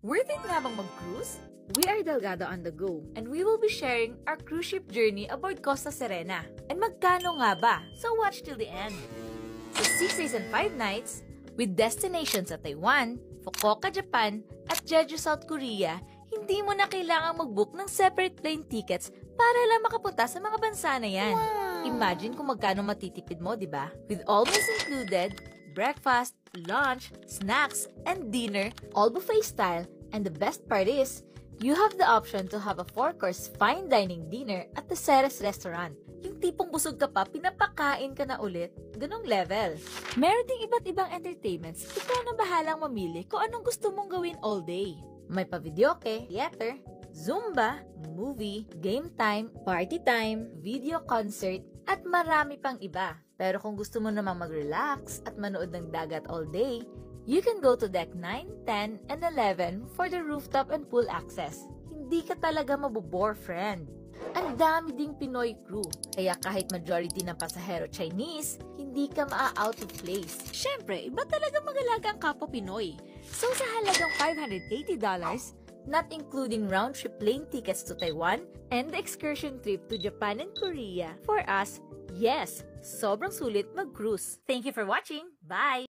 Worth it nga bang mag-cruise? We are Delgado on the go, and we will be sharing our cruise ship journey aboard Costa Serena. And magkano nga ba? So watch till the end. So 6 days and 5 nights, with destinations sa Taiwan, Fukuoka, Japan, at Jeju, South Korea, hindi mo na kailangang mag-book ng separate plane tickets para lang makapunta sa mga bansa na yan. Imagine kung magkano matitipid mo, di ba? With all meals included, breakfast, lunch, snacks, and dinner, all buffet style, and the best part is, you have the option to have a 4-course fine dining dinner at the Ceres restaurant. Yung tipong busog ka pa, pinapakain ka na ulit. Ganong level. Meron ding iba't ibang entertainments. Ikaw na bahalang mamili kung anong gusto mong gawin all day. May pa-videoke, theater, Zumba, movie, game time, party time, video concert, at marami pang iba. Pero kung gusto mo namang mag-relax at manood ng dagat all day, you can go to Deck 9, 10, and 11 for the rooftop and pool access. Hindi ka talaga mabobore, friend. Ang dami ding Pinoy crew, kaya kahit majority ng pasahero Chinese, hindi ka maa-out of place. Syempre, iba talaga mag-alaga ang kapwa Pinoy. So sa halagang $580, not including round-trip plane tickets to Taiwan and the excursion trip to Japan and Korea, for us, yes, sobrang sulit mag-cruise. Thank you for watching. Bye!